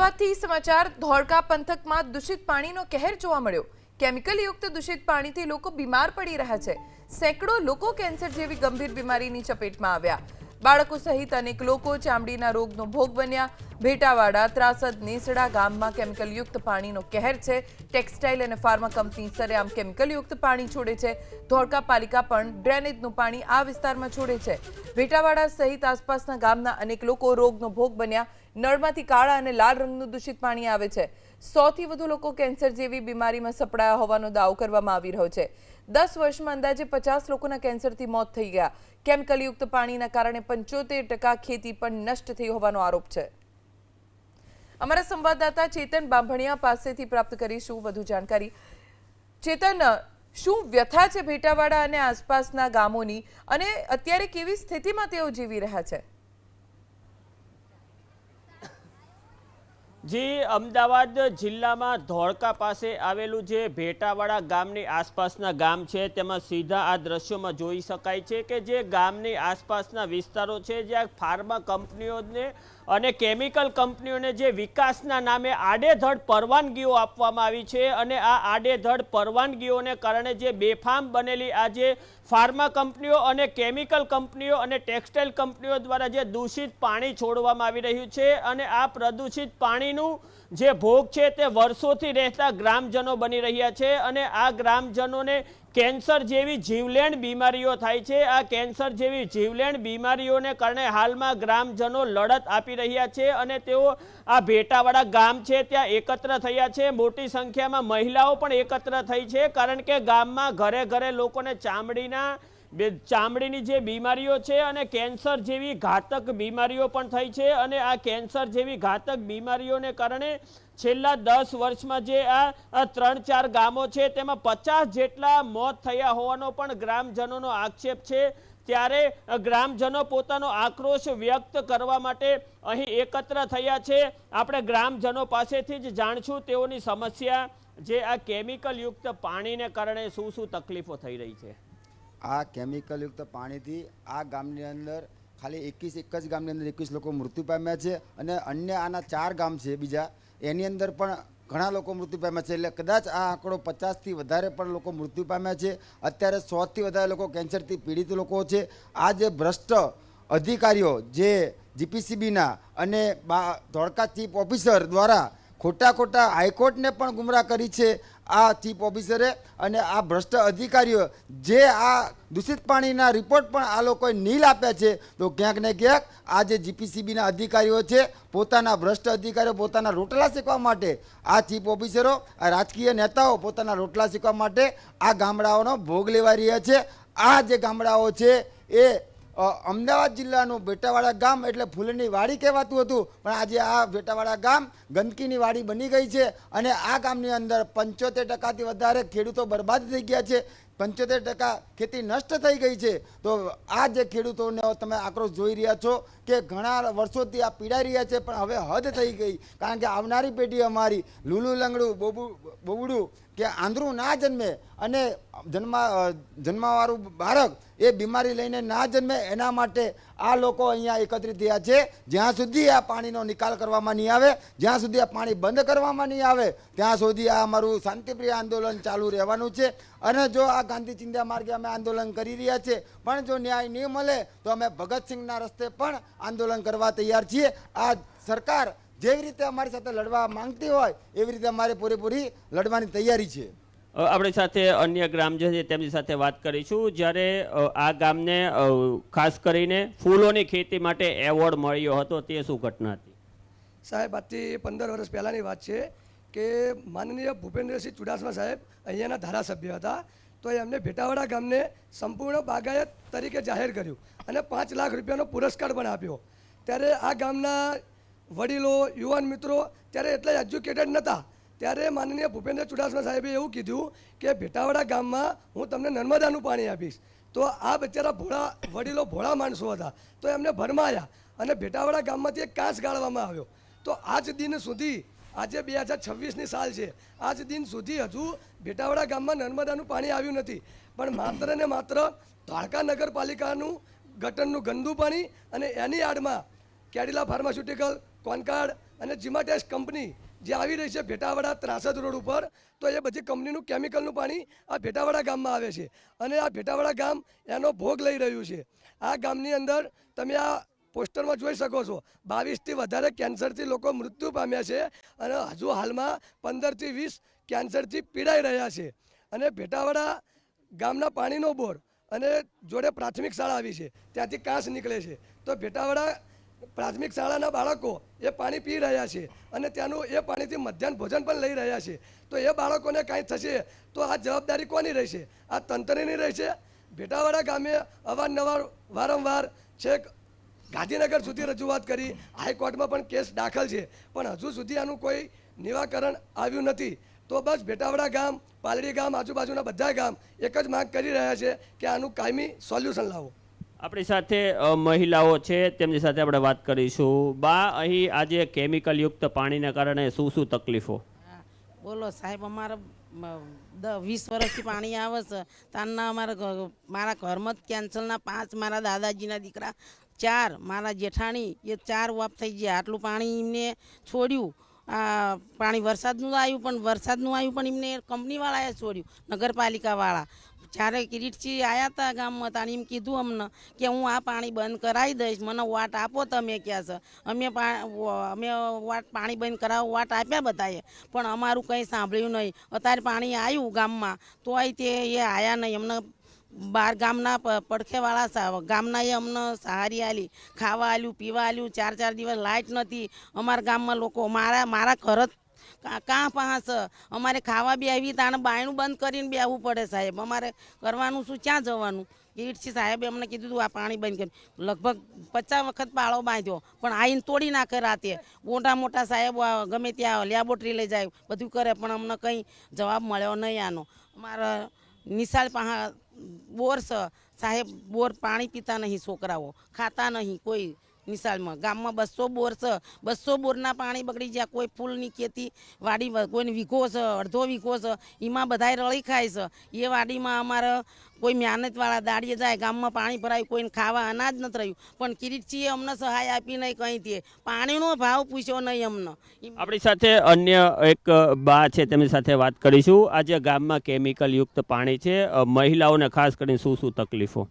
અમદાવાદથી સમાચાર ધોળકા પંથકમાં દૂષિત પાણીનો કહેર જોવા મળ્યો। કેમિકલયુક્ત દૂષિત પાણીથી લોકો બીમાર પડી રહ્યા છે। સેંકડો લોકો કેન્સર જેવી ગંભીર બીમારીની ચપેટમાં આવ્યા। બાળકો સહિત અનેક લોકો ચામડીના રોગનો ભોગ બન્યા। ભેટાવાડા, ત્રાસદ, નેસડા ગામમાં કેમિકલયુક્ત પાણીનો કહેર છે। ટેક્સટાઇલ અને ફાર્મા કંપની સરેઆમ કેમિકલયુક્ત પાણી છોડે છે। ધોળકા પાલિકા પણ ડ્રેનેજનું પાણી આ વિસ્તારમાં છોડે છે। ભેટાવાડા સહિત આસપાસના ગામના અનેક લોકો રોગનો ભોગ બન્યા। નળમાંથી કાળા અને લાલ રંગનું દૂષિત પાણી આવે છે। 100 થી વધુ લોકો કેન્સર જેવી બીમારીમાં સપડાયા હોવાનો દાવો કરવામાં આવી રહ્યો છે। 10 વર્ષમાં અંદાજે 50 લોકોના કેન્સરથી મોત થઈ ગયા। કેમિકલયુક્ત પાણીના કારણે 75% ખેતી પણ નષ્ટ થઈ હોવાનો આરોપ છે। અમારા સંવાદદાતા ચેતન બાંભણિયા પાસેથી પ્રાપ્ત કરીશું વધુ जानकारी। ચેતન, શું વ્યથા છે ભેટાવાડા અને આસપાસના ગામોની અને અત્યારે કેવી સ્થિતિમાં તેઓ જીવી રહ્યા છે? जी अमदावाद जिल्ला में धोळका पासे आवेलू जे भेटावाड़ा गामनी आसपासना गाम छे तेमां सीधा आ दृश्यों में जोई शकाय छे के जे गामनी आसपासना विस्तारों छे ज्यां फार्मा कंपनीओने अने केमिकल कंपनीओने जे विकासना नामे आडेधड़ परवानगीओ आपवामां आवी छे अने आ आडेधड़ परवानगीओने कारणे जे बेफाम बनेली आ जे फार्मा कंपनीओ अने केमिकल कंपनीओ अने टेक्सटाइल कंपनीओ द्वारा जे दूषित पाणी छोड़वामां आवी रह्युं छे अने आ प्रदूषित पाणीनुं जे भोग छे ते वर्षोथी रहता ग्रामजनो बनी रह्या छे अने आ ग्रामजनोने कैंसर जेवी जीवलेण बीमारीओ थाय छे। आ कैंसर जेवी जीवलेण बीमारीओने कारणे हालमां ग्रामजनो लड़त आपी रह्या छे अने तेओ आ भेटावाड़ा गाम छे त्यां एकत्र थया छे। मोटी संख्यामां महिलाओ पण एकत्र थई छे कारण के गाममां घरे घरे लोकोने चामड़ीनी जे बीमारीओ छे अने कैंसर जेवी घातक बीमारीओ पण थई छे अने आ कैंसर जेवी घातक बीमारीओने कारणे छेल्ला 10 वर्षमां जे आ 3-4 गामो छे तेमां 50 जेटला मौत थया होवानो पण ग्रामजनोनो आक्षेप छे। त्यारे ग्रामजनो पोतानो आक्रोश व्यक्त करवा माटे અહીં એકત્ર થયા છે। આપણે ગ્રામજનો પાસેથી જ જાણશું તેઓની સમસ્યા જે આ કેમિકલ યુક્ત પાણીને કારણે શું તકલીફો થઈ રહી છે। આ કેમિકલ યુક્ત પાણીથી આ ગામની અંદર ખાલી 21 એક જ ગામની અંદર 21 લોકો મૃત્યુ પામ્યા છે અને અન્ય આના 4 ગામ છે બીજા એની અંદર પણ ઘણા લોકો મૃત્યુ પામ્યા છે। એટલે કદાચ આ આંકડો 50 થી વધારે પણ લોકો મૃત્યુ પામ્યા છે। અત્યારે 100 થી વધારે લોકો કેન્સરથી પીડિત લોકો છે। આ જે ભ્રષ્ટ અધિકારીઓ જે જીપીસીબીના અને ધોળકા ચીફ ઓફિસર દ્વારા ખોટા હાઈકોર્ટને પણ ગુમરાહ કરી છે આ ચીફ ઓફિસરે અને આ ભ્રષ્ટ અધિકારીઓ જે આ દૂષિત પાણીના રિપોર્ટ પણ આ લોકોએ નીલ આપ્યા છે। તો ક્યાંક ને ક્યાંક આ જે જીપીસીબીના અધિકારીઓ છે પોતાના ભ્રષ્ટ અધિકારીઓ પોતાના રોટલા શેકવા માટે આ ચીફ ઓફિસરો આ રાજકીય નેતાઓ પોતાના રોટલા શેકવા માટે આ ગામડાઓનો ભોગ લેવા રહ્યા છે। આ જે ગામડાઓ છે એ અમદાવાદ જિલ્લાનું ભેટાવાડા ગામ એટલે ફૂલની વાડી કહેવાતું હતું પણ આજે આ ભેટાવાડા ગામ ગંદકીની વાડી બની ગઈ છે અને આ ગામની અંદર 75% થી વધારે ખેડૂતો બરબાદ થઈ ગયા છે। 75% ખેતી નષ્ટ થઈ ગઈ છે। તો આ જે ખેડૂતોને તમે આક્રોશ જોઈ રહ્યા છો કે ઘણા વર્ષોથી આ પીડાઈ રહ્યા છે પણ હવે હદ થઈ ગઈ કારણ કે આવનારી પેઢી અમારી લૂલું લંગડું બોબડું કે આંધળું ના જન્મે અને જન્માવાળું બાળક એ બીમારી લઈને ના જન્મે એના માટે આ લોકો અહીંયા એકત્રિત થયા છે। જ્યાં સુધી આ પાણીનો નિકાલ કરવામાં નહીં આવે જ્યાં સુધી આ પાણી બંધ કરવામાં નહીં આવે ત્યાં સુધી આ અમારું શાંતિપ્રિય આંદોલન ચાલુ રહેવાનું છે। અને જો આ ગાંધી ચિંધ્યા માર્ગે અમે આંદોલન કરી રહ્યા છીએ પણ જો ન્યાય નહીં મળે તો અમે ભગતસિંહના રસ્તે પણ આંદોલન કરવા તૈયાર છીએ। આ સરકાર જેવી રીતે અમારી સાથે લડવા માંગતી હોય એવી રીતે અમારે પૂરેપૂરી લડવાની તૈયારી છે। આપણી સાથે અન્ય ગ્રામજનો છે તેમની સાથે વાત કરીશું। જ્યારે આ ગામને ખાસ કરીને ફૂલોની ખેતી માટે એવોર્ડ મળ્યો હતો તે શું ઘટના હતી? સાહેબ આજથી 15 વર્ષ પહેલાંની વાત છે કે માનનીય ભૂપેન્દ્રસિંહ ચુડાસમા સાહેબ અહીંયાના ધારાસભ્ય હતા તો એમને ભેટાવાડા ગામને સંપૂર્ણ બાગાયત તરીકે જાહેર કર્યું અને 5 લાખ રૂપિયાનો પુરસ્કાર પણ આપ્યો। ત્યારે આ ગામના વડીલો યુવાન મિત્રો ત્યારે એટલા એજ્યુકેટેડ નહોતા। ત્યારે માનનીય ભૂપેન્દ્ર ચુડાસમા સાહેબે એવું કીધું કે ભેટાવાડા ગામમાં હું તમને નર્મદાનું પાણી આપીશ। તો આ બિચારા વડીલો ભોળા માણસો હતા તો એમને ભરમાયા અને ભેટાવાડા ગામમાંથી એક કાંસ ગાળવામાં આવ્યો। તો આજ દિન સુધી આજે 2026ની સાલ છે આજ દિન સુધી હજુ ભેટાવાડા ગામમાં નર્મદાનું પાણી આવ્યું નથી પણ માત્ર ને માત્ર ધોળકા નગરપાલિકાનું ગટરનું ગંદુ પાણી અને એની આડમાં કેડિલા ફાર્માસ્યુટિકલ, કોનકાર્ડ અને જીમાટેક્સ કંપની જે આવી રહી છે ભેટાવાડા ત્રાસદ રોડ ઉપર, તો એ બધી કંપનીનું કેમિકલનું પાણી આ ભેટાવાડા ગામમાં આવે છે અને આ ભેટાવાડા ગામ એનો ભોગ લઈ રહ્યું છે. આ ગામની અંદર તમે આ પોસ્ટરમાં જોઈ શકો છો 22થી વધારે કેન્સરથી લોકો મૃત્યુ પામ્યા છે અને હજુ હાલમાં 15થી 20 કેન્સરથી પીડાઈ રહ્યા છે. અને ભેટાવાડા ગામના પાણીનો બોર અને જોડે પ્રાથમિક શાળા આવી છે, ત્યાંથી કાંસ નીકળે છે. તો ભેટાવાડા પ્રાથમિક શાળાના બાળકો એ પાણી પી રહ્યા છે અને ત્યાંનું એ પાણીથી મધ્યાહન ભોજન પણ લઈ રહ્યા છે. તો એ બાળકોને કાંઈ થશે તો આ જવાબદારી કોની રહેશે? આ તંત્રની રહેશે. ભેટાવાડા ગામે અવારનવાર વારંવાર છેક ગાંધીનગર સુધી રજૂઆત કરી, હાઈકોર્ટમાં પણ કેસ દાખલ છે, પણ હજુ સુધી આનું કોઈ નિરાકરણ આવ્યું નથી. તો બસ ભેટાવાડા ગામ, પાલડી ગામ, આજુબાજુના બધા ગામ એક જ માંગ કરી રહ્યા છે કે આનું કાયમી સોલ્યુશન લાવો. આપણી સાથે મહિલાઓ છે, તેમની સાથે આપણે વાત કરીશું. બા, અહીં આજે કેમિકલયુક્ત પાણીને કારણે શું શું તકલીફો? હા, બોલો સાહેબ, અમારે 20 વર્ષથી પાણી આવે છે. તારના મારા ઘરમાં જ કેન્સરના 5, મારા દાદાજીના દીકરા 4, મારા જેઠાણી એ 4 વાપ થઈ ગયા. આટલું પાણી એમને છોડ્યું. આ પાણી વરસાદનું આવ્યું પણ એમને કંપનીવાળાએ છોડ્યું, નગરપાલિકાવાળા. જ્યારે કિરીટસિંહ આવ્યા હતા ગામમાં, તાણે એમ કીધું અમને કે હું આ પાણી બંધ કરાવી દઈશ, મને વાટ આપો. તમે ક્યાં છે? અમે વાટ પાણી બંધ કરાવો વાટ આપ્યા બધાએ, પણ અમારું કંઈ સાંભળ્યું નહીં. અત્યારે પાણી આવ્યું ગામમાં તોય તે એ આવ્યા નહીં. અમને બાર ગામના પડખેવાળા ગામના એ અમને સહારી આલી, ખાવા આલ્યું, પીવા આલ્યું. 4 દિવસ લાઇટ નથી અમારા ગામમાં. લોકો મારા ઘર જ કાં પાસે અમારે ખાવા બી આવી તાણે બાયણું બંધ કરીને બેસવું પડે સાહેબ. અમારે કરવાનું શું, ક્યાં જવાનું? કિરીટસિંહ સાહેબે અમને કીધું હતું આ પાણી બંધ કરી. લગભગ 50 વખત પાળો બાંધ્યો, પણ આઈને તોડી નાખે રાતે. મોટા સાહેબ ગમે ત્યાં લેબોરેટરી લઈ જાય, બધું કરે, પણ અમને કંઈ જવાબ મળ્યો નહીં આનો. અમારા નિશાળ પાસે બોર છે સાહેબ, બોર પાણી પીતા નહીં છોકરાઓ, ખાતા નહીં કોઈ. નિશાળમાં ગામમાં 200 બોર છે, 200 બોરના પાણી બગડી જાય. કોઈ ફૂલની ખેતી વાડી, કોઈને વીઘો છે, અડધો વીઘો છે, એમાં બધાય રળી ખાય છે. એ વાડીમાં અમારે કોઈ મહેનતવાળા દાડીએ જાય, ગામમાં પાણી ભરાયું, કોઈને ખાવા અનાજ નથી રહ્યું. પણ કિરીટસિંહે અમને સહાય આપી નહીં કંઈ. તે પાણીનો ભાવ પૂછ્યો નહીં અમને. આપણી સાથે અન્ય એક બા છે, તેમની સાથે વાત કરીશું. આજે ગામમાં કેમિકલયુક્ત પાણી છે, મહિલાઓને ખાસ કરીને શું શું તકલીફો?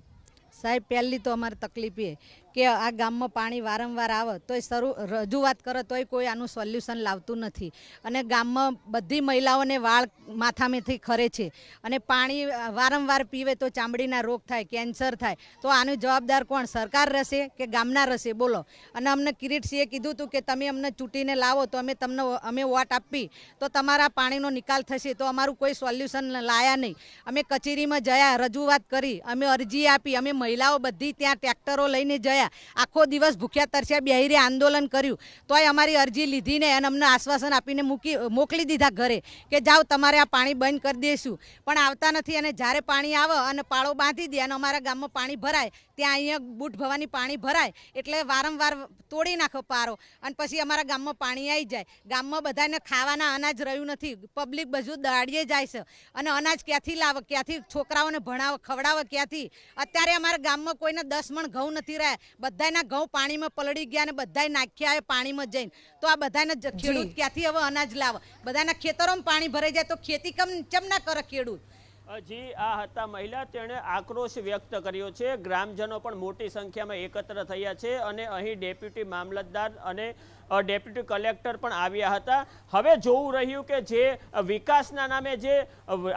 સાહેબ, પહેલી તો અમારી તકલીફ એ કે આ ગામમાં પાણી વારંવાર આવે તોય રજૂઆત કરે તોય કોઈ આનું સોલ્યુશન લાવતું નથી. અને ગામમાં બધી મહિલાઓને વાળ માથામાંથી ખરે છે અને પાણી વારંવાર પીવે તો ચામડીના રોગ થાય, કેન્સર થાય. તો આનું જવાબદાર કોણ? સરકાર રહેશે કે ગામના રહેશે? બોલો. અને અમને કિરીટસિંહે કીધું હતું કે તમે અમને ચૂંટીને લાવો તો અમે વોટ આપી તો તમારા પાણીનો નિકાલ થશે. તો અમારું કોઈ સોલ્યુશન લાયા નહીં. અમે કચેરીમાં ગયા, રજૂઆત કરી, અમે અરજી આપી, અમે મહિલાઓ બધી ત્યાં ટ્રેક્ટરો લઈને ગયા, આખો દિવસ ભૂખ્યા તરસ્યા બેહીને આંદોલન કર્યું. તોય અમારી અરજી લીધી ને અને અમને આશ્વાસન આપીને મોકલી દીધા ઘરે કે જાઓ તમારે આ પાણી બંધ કરી દઈશું. પણ આવતા નથી. અને જ્યારે પાણી આવે અને પાળો બાંધી દે અને અમારા ગામમાં પાણી ભરાય, ત્યાં અહીંયા બૂટ ભવાની પાણી ભરાય એટલે વારંવાર તોડી નાખો પારો અને પછી અમારા ગામમાં પાણી આવી જાય. ગામમાં બધાને ખાવાના અનાજ રહ્યું નથી. પબ્લિક બધું દાડીએ જાય છે અને અનાજ ક્યાંથી લાવે, ક્યાંથી છોકરાઓને ભણાવે, ખવડાવે ક્યાંથી? અત્યારે અમારા ગામમાં કોઈને 10 મણ ઘઉં નથી રહ્યા. બધાના ઘઉં પાણીમાં પલળી ગયા અને બધાય નાખ્યા પાણીમાં જઈને. તો આ બધાને ખેડૂત ક્યાંથી હવે અનાજ લાવે? બધાના ખેતરોમાં પાણી ભરાઈ જાય તો ખેતી કેમ ના કરે ખેડૂત? જી, આ હતા મહિલા, તેણે આક્રોશ વ્યક્ત કર્યો છે. ગ્રામજનો પણ મોટી સંખ્યામાં એકત્ર થયા છે અને અહીં ડેપ્યુટી મામલતદાર અને ડેપ્યુટી કલેક્ટર પણ આવ્યા હતા. હવે જોવું રહ્યું કે જે વિકાસના નામે જે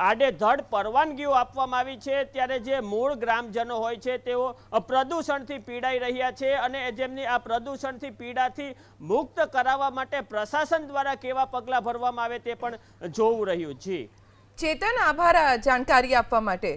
આડેધડ પરવાનગીઓ આપવામાં આવી છે, ત્યારે જે મૂળ ગ્રામજનો હોય છે તેઓ પ્રદૂષણથી પીડાઈ રહ્યા છે અને જેમની આ પ્રદૂષણથી પીડાથી મુક્ત કરાવવા માટે પ્રશાસન દ્વારા કેવા પગલાં ભરવામાં આવે તે પણ જોવું રહ્યું. જી ચેતન, આભાર જાણકારી આપવા માટે.